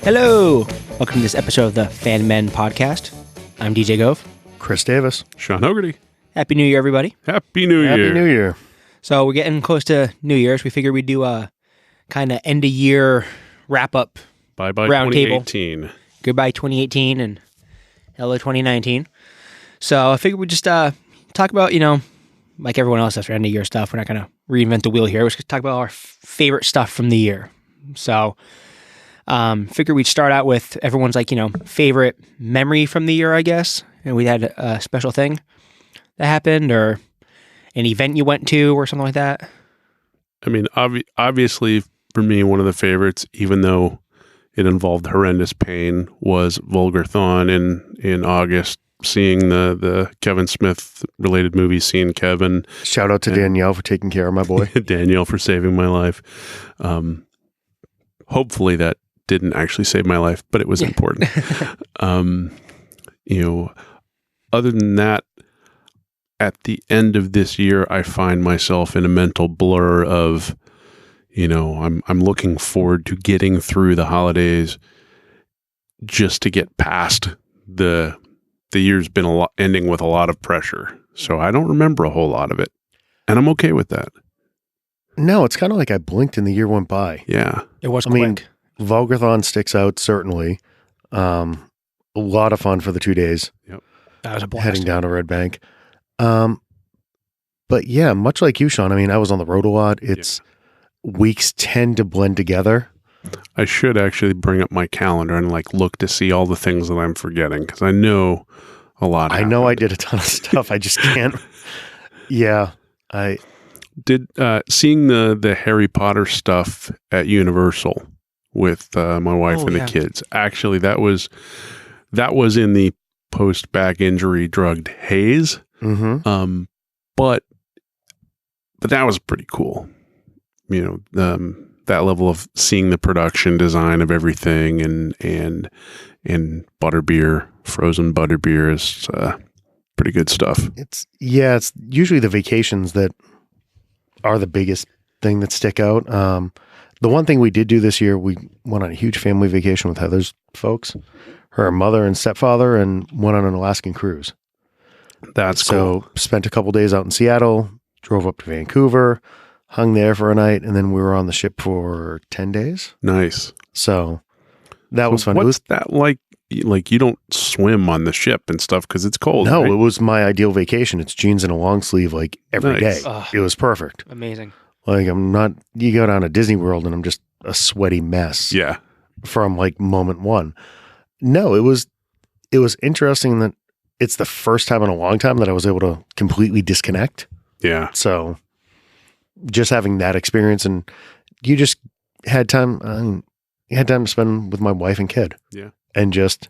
Hello! Welcome to this episode of the FANMEN podcast. I'm DJ Gove. Chris Davis. Sean Hogarty. Happy New Year, everybody. Happy New Year. Happy New Year. So we're getting close to New Year's. We figured we'd do a kind of end-of-year wrap-up Bye-bye round 2018. Goodbye 2018 and hello 2019. So I figured we'd just talk about, like everyone else after end-of-year stuff. We're not going to reinvent the wheel here. We're just going to talk about our favorite stuff from the year. So figured we'd start out with everyone's favorite memory from the year, I guess. And we had a special thing that happened or an event you went to or something like that. I mean, obviously for me, one of the favorites, even though it involved horrendous pain, was Vulgarthon in August. Seeing the Kevin Smith related movie, seeing Kevin. Shout out to Danielle for taking care of my boy. Danielle for saving my life. Hopefully that didn't actually save my life, but it was important. Other than that, at the end of this year, I find myself in a mental blur of, I'm looking forward to getting through the holidays just to get past the year's been ending with a lot of pressure. So I don't remember a whole lot of it, and I'm okay with that. No, it's kind of like I blinked and the year went by. Yeah. It was quick. Vulgarthon sticks out, certainly. A lot of fun for the 2 days. Yep. That was a blast. Heading down to Red Bank. But yeah, much like you, Sean, I was on the road a lot. Weeks tend to blend together. I should actually bring up my calendar and look to see all the things that I'm forgetting, because I know a lot happened. I know I did a ton of stuff. I just can't. Yeah. I did seeing the Harry Potter stuff at Universal with my wife and the kids. Actually, that was in the post back injury drugged haze. Mm-hmm. But that was pretty cool. That level of seeing the production design of everything and butterbeer, frozen butterbeer is pretty good stuff. It's usually the vacations that are the biggest thing that stick out. The one thing we did do this year, we went on a huge family vacation with Heather's folks, her mother and stepfather, and went on an Alaskan cruise. That's cool. So spent a couple days out in Seattle, drove up to Vancouver, hung there for a night, and then we were on the ship for 10 days. Nice. So that was fun. What's that like? Like, you don't swim on the ship and stuff because it's cold. No, right? It was my ideal vacation. It's jeans and a long sleeve every day. It was perfect. Amazing. You go down to Disney World and I'm just a sweaty mess. Yeah. From moment one. No, it was interesting that it's the first time in a long time that I was able to completely disconnect. Yeah. So just having that experience, and you just had time, to spend with my wife and kid. Yeah. And just,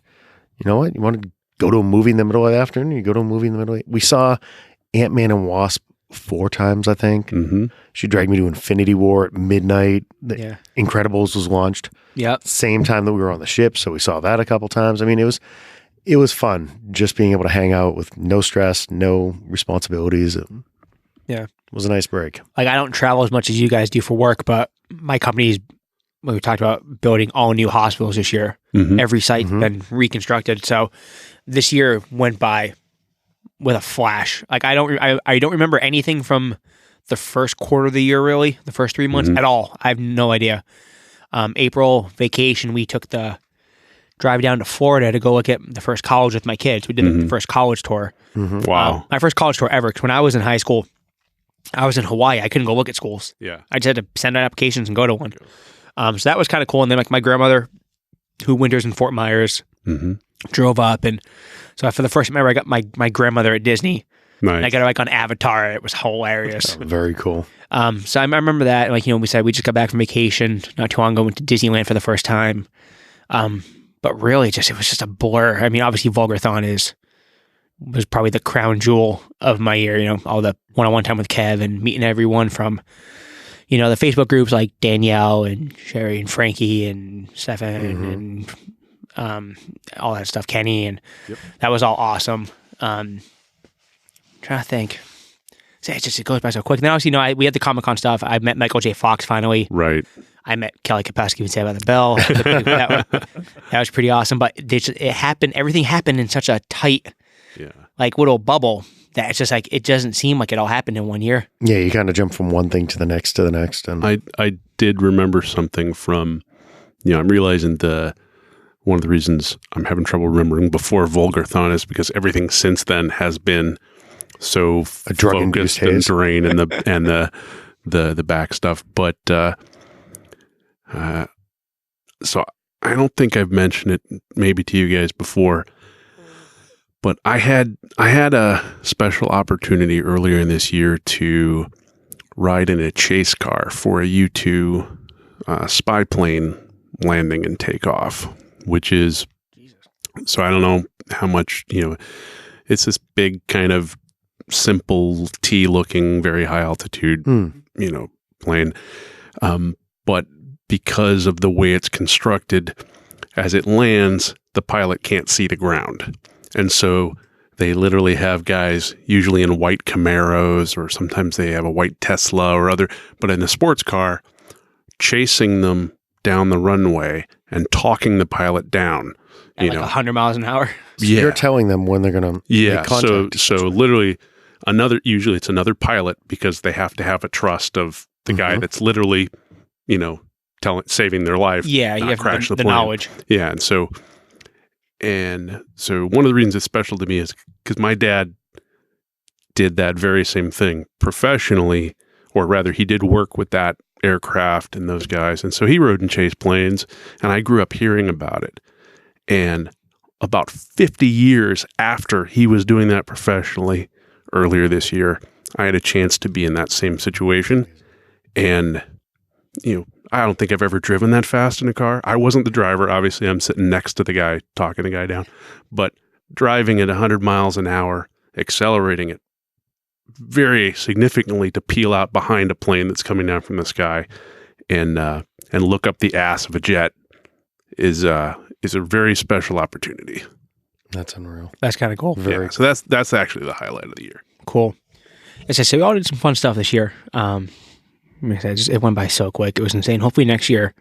you know what? You want to go to a movie in the middle of the afternoon? You go to a movie in the middle of we saw Ant-Man and Wasp 4 times, I think. Mm-hmm. She dragged me to Infinity War at midnight. Incredibles was launched. Yep. Same time that we were on the ship, so we saw that a couple times. It was fun just being able to hang out with no stress, no responsibilities. It was a nice break. I don't travel as much as you guys do for work, but my company's, we talked about building all new hospitals this year. Mm-hmm. Every site's been reconstructed. So this year went by with a flash. I don't remember anything from the first quarter of the year, really, the first 3 months at all. I have no idea. April vacation, we took the drive down to Florida to go look at the first college with my kids. We did the first college tour. Mm-hmm. Wow. My first college tour ever, because when I was in high school, I was in Hawaii. I couldn't go look at schools. Yeah. I just had to send out applications and go to one. So that was kind of cool. And then my grandmother, who winters in Fort Myers, drove up. And so for the first time ever, I got my grandmother at Disney. Nice. And I got her on Avatar. It was hilarious. Very cool. So I remember that. We said we just got back from vacation not too long ago, went to Disneyland for the first time. But really, it was just a blur. Obviously, Vulgarthon was probably the crown jewel of my year. All the one-on-one time with Kev and meeting everyone from, the Facebook groups like Danielle and Sherry and Frankie and Stefan and all that stuff, Kenny, and that was all awesome. Trying to think. It goes by so quick. Now, obviously, we had the Comic-Con stuff. I met Michael J. Fox finally. Right. I met Kelly Kapowski and Saved by the Bell. that was pretty awesome. But it happened. Everything happened in such a tight, like little bubble that it's just like it doesn't seem like it all happened in one year. Yeah, you kind of jump from one thing to the next and I did remember something from, I'm realizing one of the reasons I'm having trouble remembering before Vulgarthon is because everything since then has been so a drug-induced focused and haze. drain and the back stuff. But so I don't think I've mentioned it maybe to you guys before, but I had a special opportunity earlier in this year to ride in a chase car for a U-2 spy plane landing and takeoff, which is, so I don't know how much, it's this big kind of simple T-looking, very high altitude, plane. But because of the way it's constructed, as it lands, the pilot can't see the ground. And so they literally have guys, usually in white Camaros, or sometimes they have a white Tesla or other, but in a sports car, chasing them down the runway and talking the pilot down. At 100 miles an hour. So you're telling them when they're going to make contact. So literally usually it's another pilot because they have to have a trust of the guy that's literally, saving their life. Yeah, you have crash the plane. knowledge. Yeah, and so one of the reasons it's special to me is because my dad did that very same thing professionally, or rather he did work with that aircraft and those guys. And so he rode and chased planes, and I grew up hearing about it. And about 50 years after he was doing that professionally, earlier this year, I had a chance to be in that same situation. And, I don't think I've ever driven that fast in a car. I wasn't the driver. Obviously, I'm sitting next to the guy, talking the guy down. But driving at 100 miles an hour, accelerating it very significantly to peel out behind a plane that's coming down from the sky and look up the ass of a jet is a very special opportunity. That's unreal. That's kind of cool. Yeah, so that's actually the highlight of the year. Cool. As I said, we all did some fun stuff this year. It went by so quick. It was insane. Hopefully next year,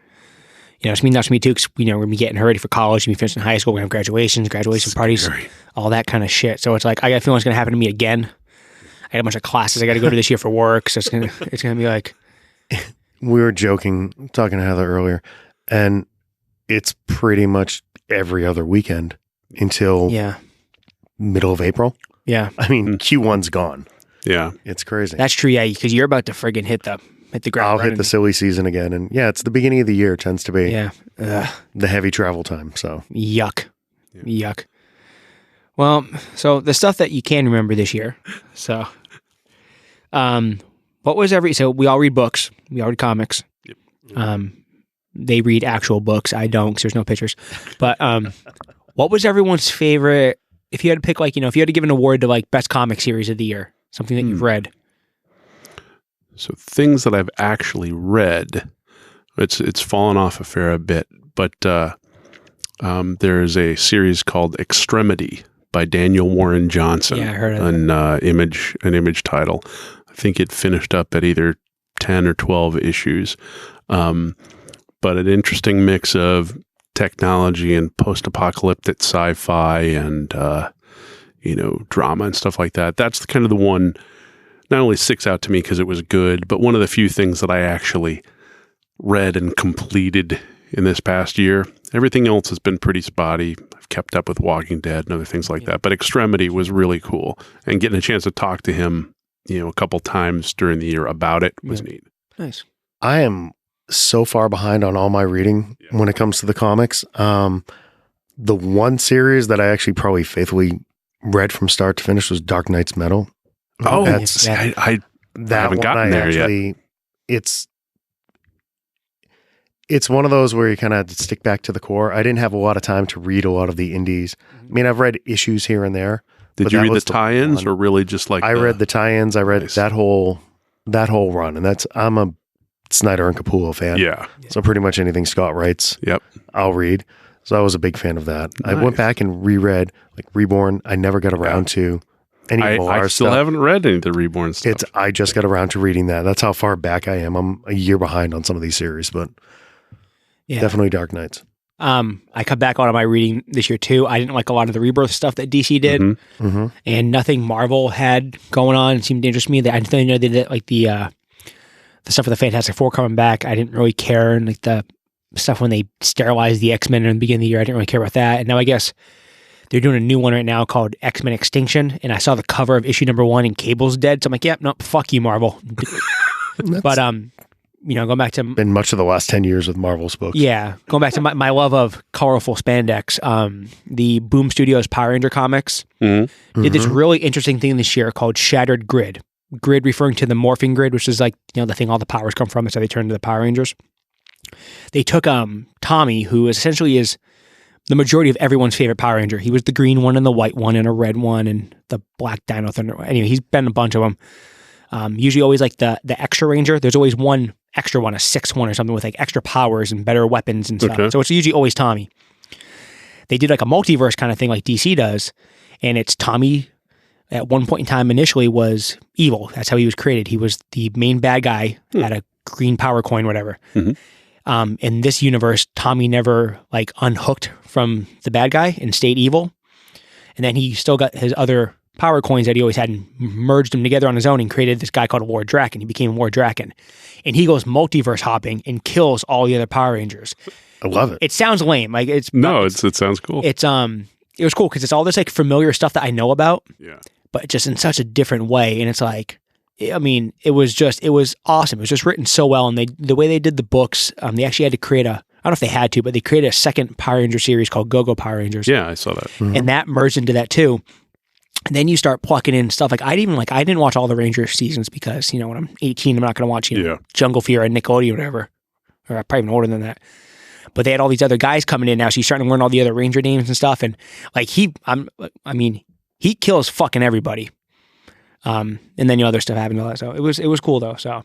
it's me, not me too, because we're going to be getting ready for college, we're going to be finishing high school, we're going to have graduation parties, all that kind of shit. So it's like, I got a feeling it's going to happen to me again. I got a bunch of classes I got to go to this year for work, so it's going to be like... We were talking to Heather earlier, and it's pretty much every other weekend until middle of April. Yeah. I mean, Q1's gone. Yeah. It's crazy. That's true, yeah, because you're about to friggin' hit the ground I'll running. hit the silly season again. And it's the beginning of the year. It tends to be the heavy travel time. So Yuck. Well, so the stuff that you can remember this year. So, so we all read books. We all read comics. Yep. They read actual books. I don't, because there's no pictures. But what was everyone's favorite, if you had to pick, if you had to give an award to best comic series of the year, something that you've read? So things that I've actually read, it's fallen off a fair bit, but there's a series called Extremity by Daniel Warren Johnson. Yeah, I heard of it. An Image title. I think it finished up at either 10 or 12 issues. But an interesting mix of technology and post-apocalyptic sci-fi and, drama and stuff like that. That's kind of the one not only sticks out to me because it was good, but one of the few things that I actually read and completed in this past year. Everything else has been pretty spotty. I've kept up with Walking Dead and other things like that. But Extremity was really cool. And getting a chance to talk to him, a couple times during the year about it was neat. Nice. I am so far behind on all my reading when it comes to the comics. The one series that I actually probably faithfully read from start to finish was Dark Knight's Metal. Oh, I haven't gotten there yet. It's one of those where you kind of have to stick back to the core. I didn't have a lot of time to read a lot of the indies. I mean, I've read issues here and there. Did you read the tie-ins or really just I read the tie-ins. I read that whole run, and I'm a Snyder and Capullo fan. Yeah. So pretty much anything Scott writes, I'll read. So I was a big fan of that. Nice. I went back and reread Reborn. I never got around to. Any I Millar still stuff. haven't read any of the Reborn stuff. I just got around to reading that. That's how far back I am. I'm a year behind on some of these series, but definitely Dark Knights. I cut back on my reading this year too. I didn't like a lot of the Rebirth stuff that DC did, and nothing Marvel had going on seemed to interest me. I didn't know they did like the stuff with the Fantastic Four coming back. I didn't really care, and like the stuff when they sterilized the X-Men in the beginning of the year, I didn't really care about that. And now I guess they're doing a new one right now called X-Men Extinction, and I saw the cover of issue number 1 and Cable's dead, so I'm like, yep, no, fuck you, Marvel. But going back to been much of the last 10 years with Marvel's books. Yeah, going back to my love of colorful spandex, the Boom Studios Power Ranger comics did this really interesting thing this year called Shattered Grid. Grid referring to the morphing grid, which is like the thing all the powers come from. That's how they turn into the Power Rangers. They took Tommy, who essentially is the majority of everyone's favorite Power Ranger. He was the green one and the white one and a red one and the black Dino Thunder. Anyway, he's been a bunch of them. Usually always like the extra Ranger. There's always one extra one, a 6th one or something with like extra powers and better weapons and stuff. Okay. So it's usually always Tommy. They did like a multiverse kind of thing like DC does. And it's Tommy at one point in time initially was evil. That's how he was created. He was the main bad guy, had a green power coin, whatever. In this universe, Tommy never like unhooked from the bad guy and stayed evil. And then he still got his other power coins that he always had and merged them together on his own and created this guy called Lord Draken. He became Lord Draken. And he goes multiverse hopping and kills all the other Power Rangers. I love it. It sounds lame. Like it sounds cool. It was cool because it's all this like familiar stuff that I know about. Yeah. But just in such a different way. And it's like, I mean, it was awesome. It was just written so well. And the way they did the books, they actually had to create I don't know if they had to, but they created a second Power Ranger series called Go-Go Power Rangers. Yeah, I saw that. And that merged into that too. And then you start plucking in stuff like I didn't watch all the Ranger seasons because, when I'm 18, I'm not going to watch, Jungle Fever and Nickelodeon or whatever. Or probably even older than that. But they had all these other guys coming in now, so you're starting to learn all the other Ranger names and stuff. And like he kills fucking everybody. And then other stuff happened to that. So it was cool though. So,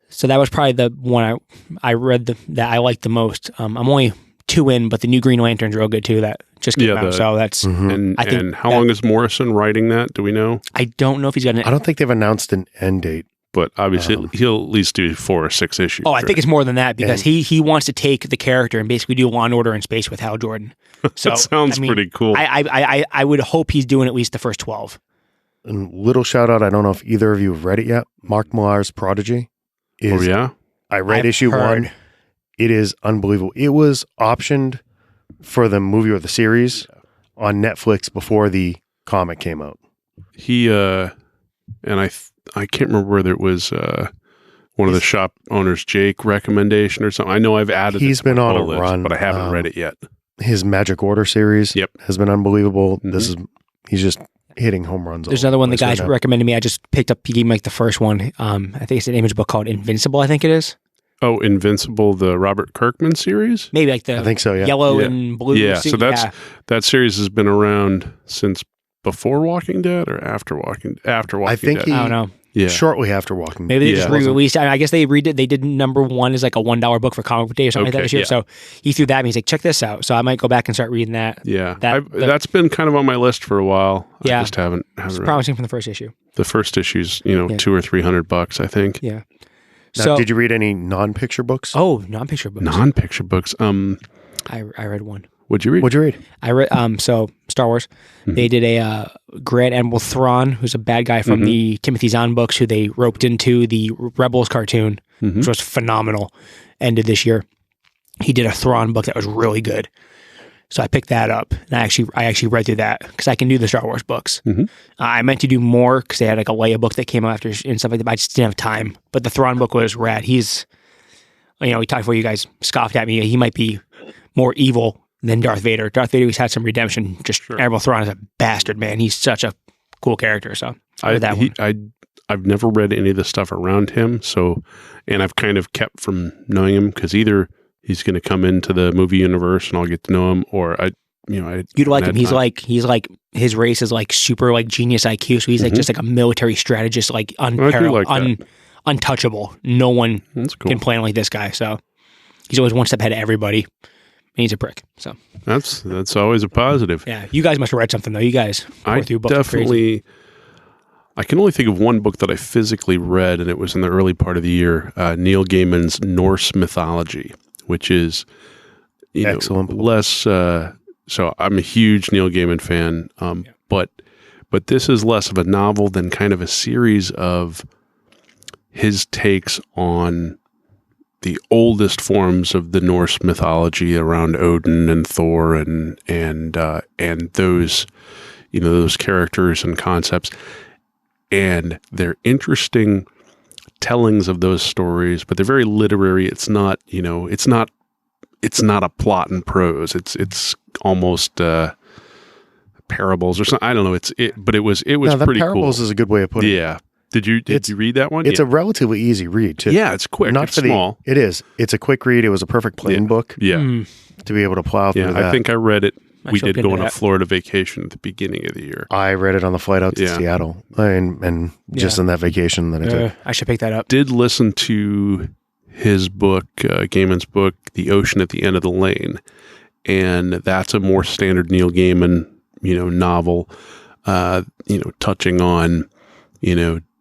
so that was probably the one I read that I liked the most. I'm only 2 in, but the new Green Lantern's real good too. That just came out. So that's and how long is Morrison writing that? Do we know? I don't know if he's got I don't think they've announced an end date. But obviously, he'll at least do 4 or 6 issues. Oh, I think it's more than that because he wants to take the character and basically do Law and Order in space with Hal Jordan. So that sounds pretty cool. I would hope he's doing at least the first 12. And little shout out, I don't know if either of you have read it yet. Mark Millar's Prodigy. Oh, yeah? I read issue 1. It is unbelievable. It was optioned for the movie or the series on Netflix before the comic came out. He, and I can't remember whether it was one of the shop owners, Jake, recommendation or something. I know I've added He's been on a list, run, but I haven't read it yet. His Magic Order series has been unbelievable. He's just hitting home runs. There's another one the guys recommended me. I just picked up. He gave me like the first one. I think it's an image book called Invincible, I think it is. Oh, Invincible, the Robert Kirkman series? Maybe like the I think so, yellow and blue. Yeah, so that series has been around since before Walking Dead or after Walking Dead? I think Dead. I don't know. Yeah. Shortly after Walking Dead. Maybe they just re-released. I guess they redid. They did number 1 as like a $1 book for Comic Book Day or something like that this year. So he threw that at me. He's like, check this out. So I might go back and start reading that. Yeah, that's been kind of on my list for a while. Yeah, I just haven't it's read promising from the first issue. The first issue's $200 or $300, I think. Yeah. Now, So did you read any non-picture books? Oh, non-picture books. Non-picture books. I read one. What'd you read? What'd you read? I read so Star Wars. They did a Grand Admiral Thrawn, who's a bad guy from the Timothy Zahn books, who they roped into the Rebels cartoon, which was phenomenal. Ended this year. He did a Thrawn book that was really good. So I picked that up, and I actually read through that because I can do the Star Wars books. I meant to do more because they had like a Leia book that came out after and stuff like that. But I just didn't have time. But the Thrawn book was rad. He's, we talked before. You guys scoffed at me. He might be more evil than Darth Vader. Darth Vader has had some redemption. Admiral Thrawn is a bastard, man. He's such a cool character. So I read that one. I've never read any of the stuff around him. So, and I've kind of kept from knowing him because either he's going to come into the movie universe and I'll get to know him, or you'd like him. He's like his race is like super like genius IQ. So he's like just like a military strategist, like unparalleled, untouchable. No one can plan like this guy. So he's always one step ahead of everybody. he's a prick. So That's always a positive. yeah, you guys must have read something though. You guys, I through books like crazy. definitely. I can only think of one book that I physically read, and it was in the early part of the year. Neil Gaiman's Norse Mythology, which is Excellent book. less. So I'm a huge Neil Gaiman fan, but this is less of a novel than kind of a series of his takes on the oldest forms of the Norse mythology around Odin and Thor and those those characters and concepts. And they're interesting tellings of those stories, but they're very literary. It's not, it's not a plot and prose. It's almost parables or something. I don't know. But it was No, pretty parables cool. is a good way of putting it. Yeah. Did you read that one? It's a relatively easy read too. Yeah, it's quick. Not It's for small. It is. It's a quick read. It was a perfect plane book Yeah. to be able to plow through Yeah. that. I think I read it. I We should did look go into on a that. Florida vacation at the beginning of the year. I read it on the flight out to Yeah. Seattle, and just Yeah. in that vacation that I took. I should pick that up. Did listen to his book, Gaiman's book, The Ocean at the End of the Lane. And that's a more standard Neil Gaiman, novel, touching on,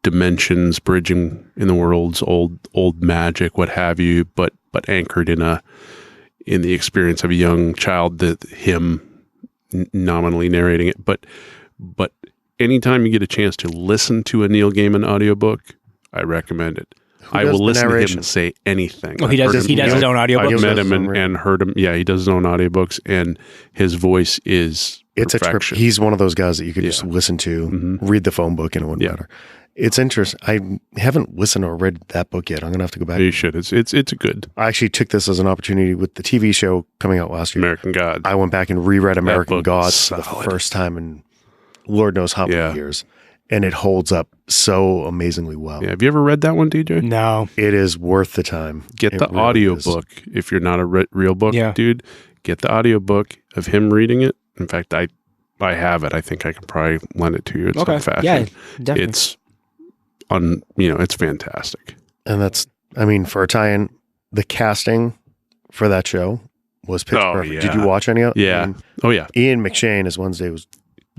dimensions, bridging in the world's old magic, what have you, but anchored in the experience of a young child, that him nominally narrating it. But anytime you get a chance to listen to a Neil Gaiman audiobook, I recommend it. I does will the listen to narration? him say anything. Oh, he I've does. heard He him- does his own audiobook. I've met does him his own and heard him. Yeah, he does his own audiobooks, and his voice is It's a trip. perfection. He's one of those guys that you could just Yeah. listen to, Mhm. read the phone book, and it wouldn't Yeah. matter. It's interesting. I haven't listened or read that book yet. I'm gonna have to go back. You should. It's a good I actually took this as an opportunity with the TV show coming out last year. American God. I went back and reread American book Gods is for the solid. first time in Lord knows how many Yeah. years, and it holds up so amazingly well. Yeah, have you ever read that one, DJ? No. It is worth the time. Get It the really audio is. book if you're not a real book Yeah. dude. Get the audio book of him reading it. In fact, I have it. I think I can probably lend it to you. It's Okay. on fashion. Yeah, definitely. It's it's fantastic. And that's, I mean, for a tie-in, the casting for that show was pitch Oh, perfect. yeah. Did you watch any of it? Yeah. I mean, Oh yeah. Ian McShane as Wednesday was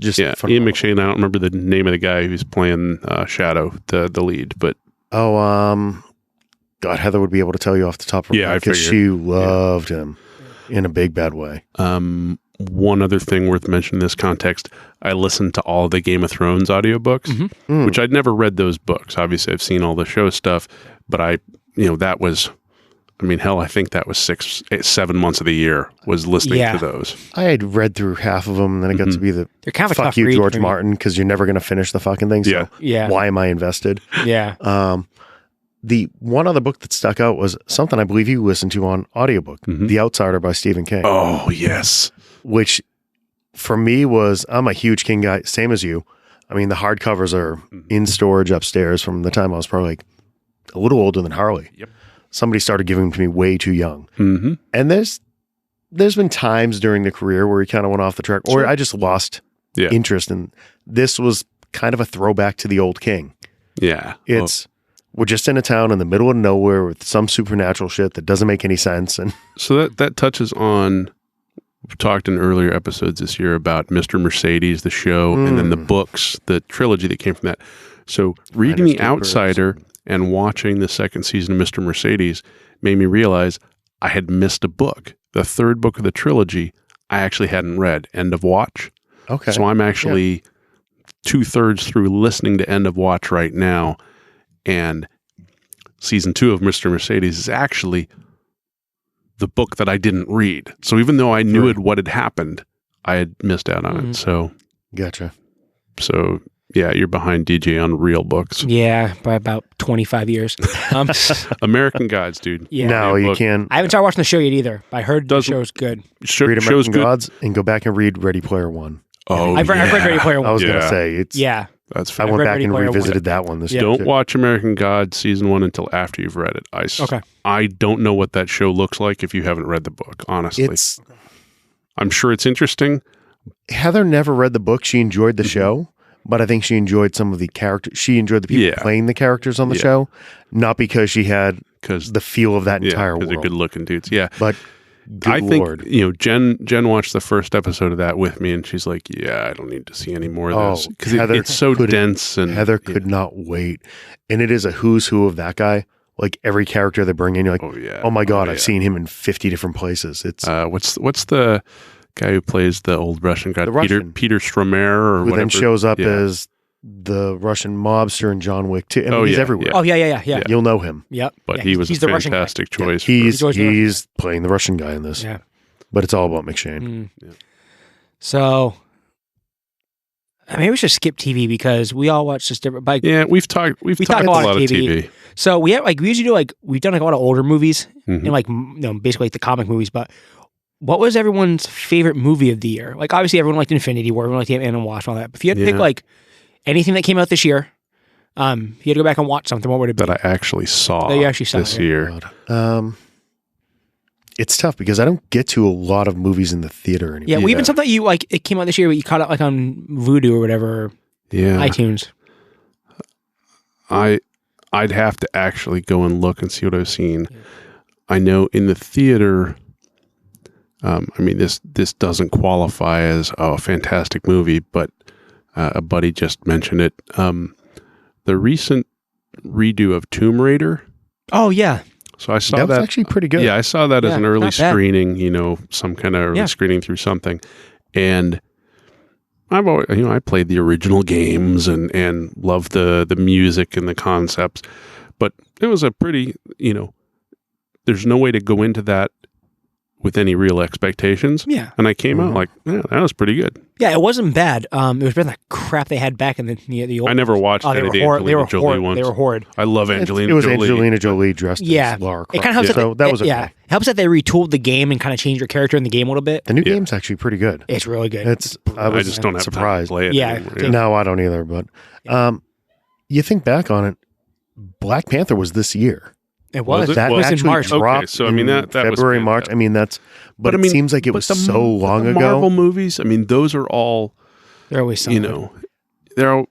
just Yeah. Ian phenomenal. McShane. I don't remember the name of the guy who's playing Shadow, the lead, but Oh, God, Heather would be able to tell you off the top of her Yeah, head I because figured. she loved him in a big bad way. one other thing worth mentioning in this context, I listened to all the Game of Thrones audiobooks, which I'd never read those books. Obviously, I've seen all the show stuff, but that was, hell, I think that was 7 months of the year was listening Yeah. to those. I had read through half of them, and then it got to be the They're kind of a fuck tough you, read George for me. Martin, because you're never going to finish the fucking thing. So Yeah. Yeah. why am I invested? Yeah. The one other book that stuck out was something I believe you listened to on audiobook, The Outsider by Stephen King, Oh, yes. which for me was, I'm a huge King guy, same as you. I mean, the hardcovers are in storage upstairs from the time I was probably like a little older than Harley. Yep. Somebody started giving them to me way too young. Mm-hmm. And there's been times during the career where he kind of went off the track, or I just lost Yeah. interest. And this was kind of a throwback to the old King. Yeah. We're just in a town in the middle of nowhere with some supernatural shit that doesn't make any sense. And So that touches on, we've talked in earlier episodes this year about Mr. Mercedes, the show, and then the books, the trilogy that came from that. So reading Finders The Keepers. Outsider and watching the second season of Mr. Mercedes made me realize I had missed a book. The third book of the trilogy I actually hadn't read, End of Watch. okay. So I'm actually 2/3 through listening to End of Watch right now. And season 2 of Mr. Mercedes is actually the book that I didn't read. So even though I knew what had happened, I had missed out on it. So Gotcha. yeah, you're behind DJ on real books. Yeah, by about 25 years. American Gods, dude. Yeah. No, Read you book. can't I haven't started watching the show yet either. But I heard the Doesn't- show's good. read Show's American good. Gods and go back and read Ready Player One. Oh, I've read Ready Player I was One. going to Yeah. say, it's. Yeah. That's I fair. went read back Ready and Player One. revisited that one this Yeah. year. Don't watch American Gods season 1 until after you've read it. Okay. I don't know what that show looks like if you haven't read the book, honestly. I'm sure it's interesting. Heather never read the book. She enjoyed the Mm-hmm. show, but I think she enjoyed some of the characters. She enjoyed the people Yeah. playing the characters on the Yeah. show, not because she had Because the feel of that entire because they're world. good looking dudes. Yeah. But I Lord. think Jen watched the first episode of that with me, and she's like, "Yeah, I don't need to see any more of this because it's so dense." And Heather could not wait, and it is a who's who of that guy. Like every character they bring in, you're like, oh my god, I've seen him in 50 different places. It's what's the guy who plays the old Russian guy, Peter Stormare, or who whatever. then shows up as the Russian mobster in John Wick 2. I mean, he's everywhere. Oh yeah. You'll know him. Yep. But he was a fantastic choice. Yeah, he's playing the Russian guy in this. Yeah. But it's all about McShane. Mm. Yeah. So, I mean, we should skip TV because we all watch this different. Like, we've talked a lot of TV. So we usually do we've done a lot of older movies and basically the comic movies. But what was everyone's favorite movie of the year? Like, obviously everyone liked Infinity War, everyone liked Ant-Man and Wasp, and all that. But if you had to pick anything that came out this year, if you had to go back and watch something, what would it be? That I actually saw. That you actually saw this year. It's tough because I don't get to a lot of movies in the theater anymore. Yeah, well, even something you it came out this year, but you caught it on Vudu or whatever, or iTunes. I'd have to actually go and look and see what I've seen. Yeah. I know in the theater, I mean, this doesn't qualify as a fantastic movie, but a buddy just mentioned it. The recent redo of Tomb Raider. Oh, yeah. So I saw that was actually pretty good. Yeah, I saw that as an early screening, some kind of early screening through something. And I've always, I played the original games and loved the music and the concepts, but it was a pretty, there's no way to go into that with any real expectations. Yeah. And I came out like, that was pretty good. Yeah, it wasn't bad. It was better than the crap they had back in the old. I never watched any of the Angelina Jolie ones. They were horrid. I love Angelina Jolie. It was Angelina Jolie dressed as Lara Croft. It kind of helps that was okay. It helps that they retooled the game and kind of changed your character in the game a little bit. The new game's actually pretty good. It's really good. I just don't have surprised. Time to play it anymore. No, I don't either. But you think back on it, Black Panther was this year. It was. That was in March. Okay, so I mean that February, was March. I mean that's. But it seems like it was so long ago. Marvel movies. I mean, those are all. They're always solid.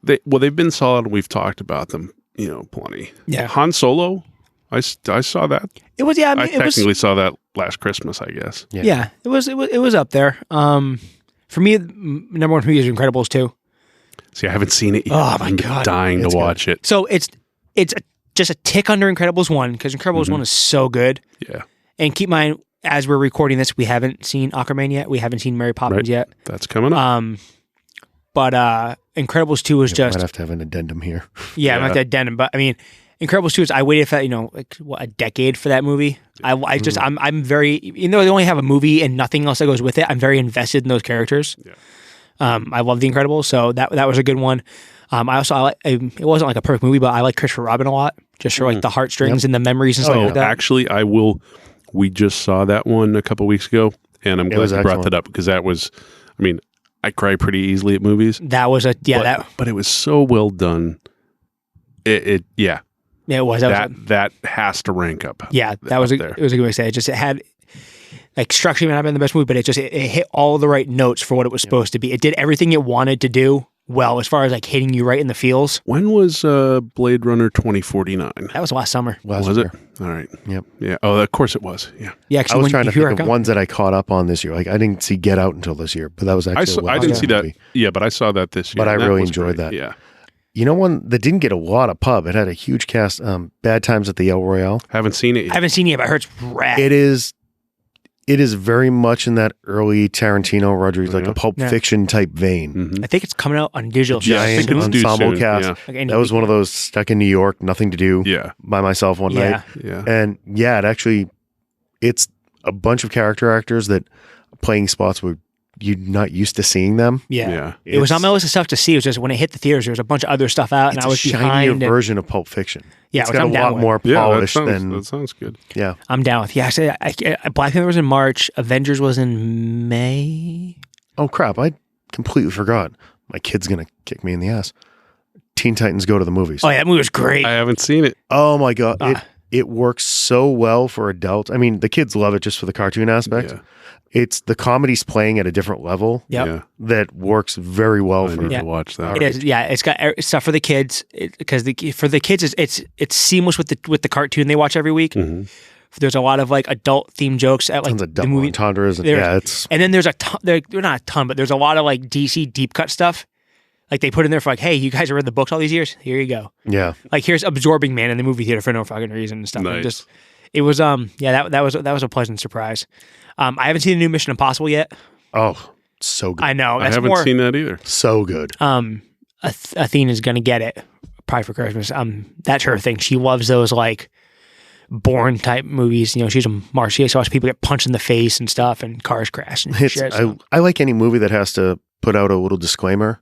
They've been solid. We've talked about them. Plenty. Yeah. Han Solo. I saw that. It was. Yeah. I mean, I technically saw that last Christmas, I guess. Yeah. It was up there. For me, number one for me is Incredibles 2. See, I haven't seen it yet. Oh my God. I'm dying to watch it. So it's just a tick under Incredibles 1 because Incredibles 1 is so good. Yeah. And keep in mind, as we're recording this, we haven't seen Aquaman yet. We haven't seen Mary Poppins yet. That's coming up. But Incredibles 2 is just. Might have to have an addendum here. Yeah, I might have to addendum. But I mean, Incredibles 2 is. I waited for a decade for that movie. I'm very. They only have a movie and nothing else that goes with it. I'm very invested in those characters. Yeah. I love The Incredibles, so that was a good one. It wasn't like a perfect movie, but I like Christopher Robin a lot, just for like the heartstrings and the memories and stuff like that. Actually, I will. We just saw that one a couple weeks ago, and I'm glad you brought that up because that was. I mean, I cry pretty easily at movies. That was but it was so well done. It was. That has to rank up. Yeah, it was a good way to say it. It had. Like, structurally might not have been the best movie, but it hit all the right notes for what it was supposed to be. It did everything it wanted to do well, as far as like hitting you right in the feels. When was Blade Runner 2049? That was last summer. Was it? All right. Yep. Yeah. Oh, of course it was. Yeah. Yeah. I was trying to think of ones that I caught up on this year. Like, I didn't see Get Out until this year, but that was actually I didn't see that. Yeah, but I saw that this year. But I really enjoyed that. Yeah. One that didn't get a lot of pub. It had a huge cast. Bad Times at the El Royale. Haven't seen it yet. I haven't seen it yet, but I heard it's rad. It is very much in that early Tarantino, Rodriguez, like a Pulp Fiction type vein. Mm-hmm. I think it's coming out on digital. Giant ensemble cast. Yeah. That was one of those stuck in New York, nothing to do by myself one night. Yeah. And it's a bunch of character actors that playing spots where you're not used to seeing them. Yeah. It was on my list of stuff to see. It was just when it hit the theaters, there was a bunch of other stuff out, and I was behind. It's a shinier version of Pulp Fiction. Yeah, it's got a lot more polish than. That sounds good. Yeah, I'm down with. Yeah, Black Panther was in March. Avengers was in May. Oh crap! I completely forgot. My kid's gonna kick me in the ass. Teen Titans Go to the Movies. Oh yeah, that movie was great. I haven't seen it. Oh my god, it works so well for adults. I mean, the kids love it just for the cartoon aspect. Yeah. It's the comedy's playing at a different level that works very well for to watch that. It is, it's got stuff for the kids because for the kids it's seamless with the cartoon they watch every week. Mm-hmm. There's a lot of like adult themed jokes at like Tons of the double movie. entendres. And, There's- yeah, it's And then there's a ton, they're not a ton, but there's a lot of like DC deep cut stuff. Like they put in there for like, hey, you guys have read the books all these years? Here you go. yeah. Like here's Absorbing Man in the movie theater for no fucking reason and stuff. And Nice. just it was that was a pleasant surprise. I haven't seen the new Mission Impossible yet. Oh, so good. I know I that's haven't more. seen that either. So good. Athena's gonna get it probably for Christmas. That's her thing. She loves those like Bourne type movies. You know, she's a Marcia, so watch people get punched in the face and stuff, and cars crash and It's, shit. So. I like any movie that has to put out a little disclaimer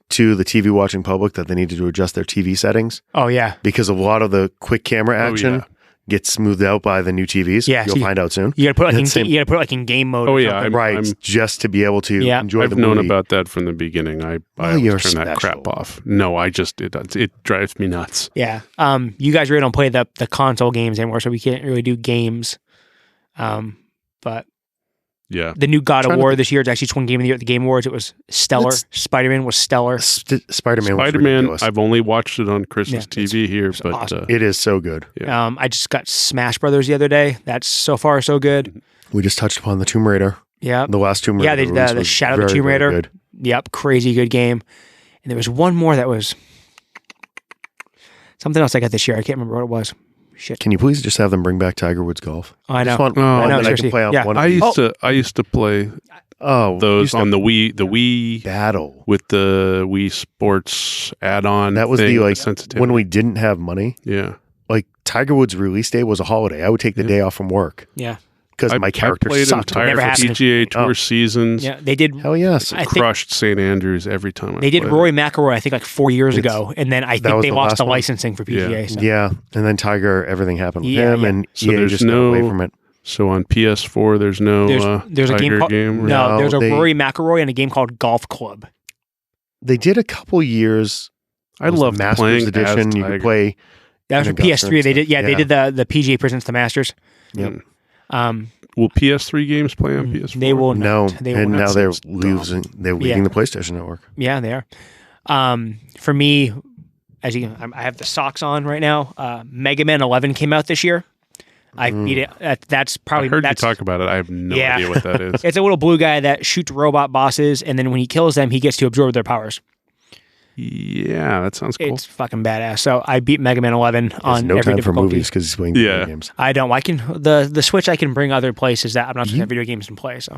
to the TV watching public that they need to adjust their TV settings Oh yeah, because a lot of the quick camera Oh, action yeah. gets smoothed out by the new TVs. Yeah, You'll so find out soon. you gotta put like Same- you gotta put like in game mode. Oh, or yeah, something. Right, just to be able to Yeah. enjoy I've the known movie. about that from the beginning. I Well, you're always turn that special. crap off. No, it drives me nuts. Yeah. You guys really don't play the console games anymore, so we can't really do games. But Yeah. the new God of Trying to War think- this year, it's actually won Game of the Year at the Game Awards. It was stellar. Let's- Spider-Man was stellar. Spider-Man was Spider-Man, ridiculous. I've only watched it on Christmas Yeah, TV here, it's but awesome. It is so good. Yeah. I just got Smash Brothers the other day. That's so far so good. We just touched upon the Tomb Raider. Yep. The last Tomb Raider. Yeah, they did release the was Shadow of the very, Tomb very Raider. good. Yep. Crazy good game. And there was one more that was something else I got this year. I can't remember what it was. Shit. Can you please just have them bring back Tiger Woods Golf? I know. Just want Oh, one I know, that I seriously. can play on Yeah. one of I these. used to play Oh, those used to on the Wii battle. with the Wii Sports add-on. That was thing, the like sensitivity. when we didn't have money. Yeah. Like Tiger Woods' release day was a holiday. I would take the day off from work Yeah. because my character played sucked. entire Never happened. PGA Tour Oh. seasons. Yeah. They did. Hell yes. I think Crushed St. Andrews every time. they did played. Rory McIlroy, I think, like 4 years It's- ago. And then I that think was they the lost last the one. licensing for PGA. Yeah. So. Yeah, and then Tiger, everything happened with Yeah, him, yeah. and So EA there's just got away no- from it. So on PS4, there's no There's a game Tiger called game. or- No, No, there's a they- Rory McIlroy and a game called Golf Club. They did a couple years. I it was love the Masters playing edition. as You Tiger. could play. That was And for Augusta PS3. They and did. stuff. Yeah, they Yeah. did the PGA Presents the Masters. Yep. Will PS3 games play on PS4? They will No, not. They will and not. now they're Seems dumb. leaving the PlayStation Network. Yeah, they are. For me, as you, I have the socks on right now. Mega Man 11 came out this year. I beat it. That's probably I heard you that's, talk about it. I have no Yeah. idea what that is. It's a little blue guy that shoots robot bosses, and then when he kills them, he gets to absorb their powers. Yeah, that sounds cool. It's fucking badass. So I beat Mega Man 11 There's on no every time for difficulty. movies because he's playing video Yeah. games. I don't. I can the Switch. I can bring other places that I'm not going to have video games and play. So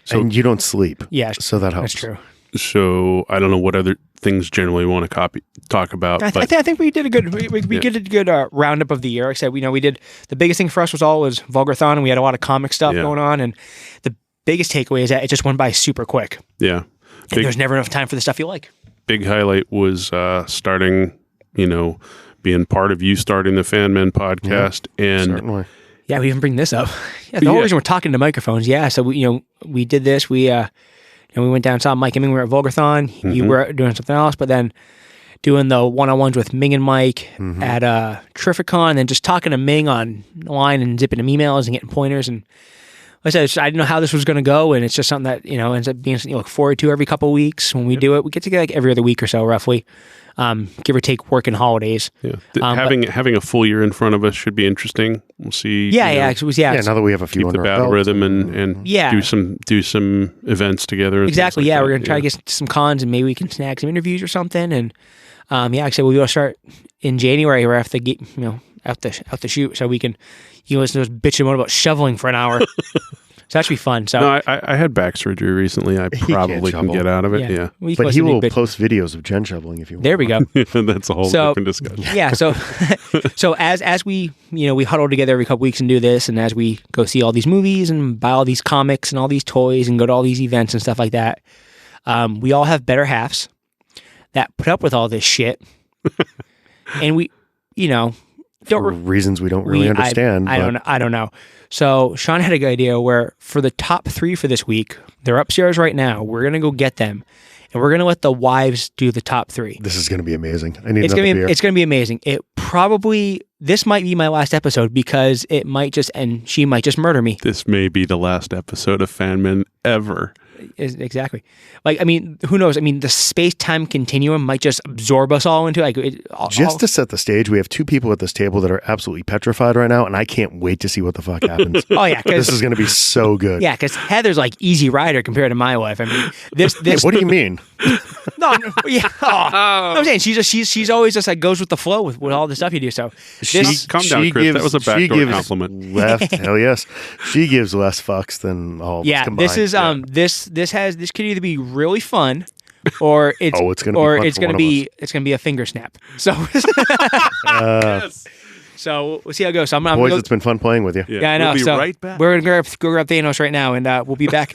So- and you don't sleep, yeah, so that helps. that's true. So I don't know what other things generally want to talk about. I, but I think we did a good we did a good roundup of the year. Like I said, we did the biggest thing for us was Vulgarthon, and we had a lot of comic stuff Yeah. going on. And the biggest takeaway is that it just went by super quick. yeah, And Big- there's never enough time for the stuff you like. big highlight was starting. Being part of you starting the FANMEN podcast, and Certainly. Yeah, we even bring this up. Yeah, the whole Yeah. reason we're talking to microphones. Yeah, so we did this. We we went down and saw Mike and Ming. We were at Vulgarthon. You Mhm. were doing something else, but then doing the one-on-ones with Ming and Mike at Terrificon, and then just talking to Ming online and zipping him emails and getting pointers. And like I said, I didn't know how this was going to go, and it's just something that ends up being something you look forward to every couple of weeks when we do it. We get together like every other week or so, roughly, give or take work and holidays. yeah, having a full year in front of us should be interesting. We'll see. Yeah, you know, yeah, it was, yeah, Yeah, now that we have a few keep the under our battle belt. rhythm and Yeah. do some events together. and things exactly. like Yeah, that. we're gonna try to get some cons, and maybe we can snag some interviews or something. And like I said, we're gonna start in January right after the out the shoot, so we can listen to us bitching about shoveling for an hour. So that should be fun. So No, I had back surgery recently. I can't probably can shovel. get out of it. Yeah, we But listen he to will bitch- post videos of Jen shoveling if you want. There we go. that's a whole So- different discussion. Yeah. So so as we we huddle together every couple weeks and do this, and as we go see all these movies and buy all these comics and all these toys and go to all these events and stuff like that, we all have better halves that put up with all this shit, and we don't. For reasons we don't really understand. I but don't know. So Sean had a good idea where for the top 3 for this week, they're upstairs right now. We're gonna go get them, and we're gonna let the wives do the top 3. This is going to be amazing. I need It's another gonna be beer. it's gonna be amazing. It probably this might be my last episode because it might just end. She might just murder me. This may be the last episode of FANMEN ever. Exactly. Like, I mean, who knows? I mean, the space-time continuum might just absorb us all into Just to set the stage, we have two people at this table that are absolutely petrified right now, and I can't wait to see what the fuck happens. Oh yeah, this is going to be so good. Yeah, because Heather's like easy rider compared to my wife. I mean, this. What do you mean? No, yeah. Oh. No, I'm saying she's always just like goes with the flow with all the stuff you do. So Calm down, Chris. That was a backdoor compliment. Hell yes, she gives less fucks than all. Yeah, combined. this is this could either be really fun, or it's gonna be a finger snap. So Yes. so we'll see how it goes. So Boys, it's been fun playing with you. Yeah, I know. We'll be so right back. we're gonna go grab Thanos right now, and we'll be back.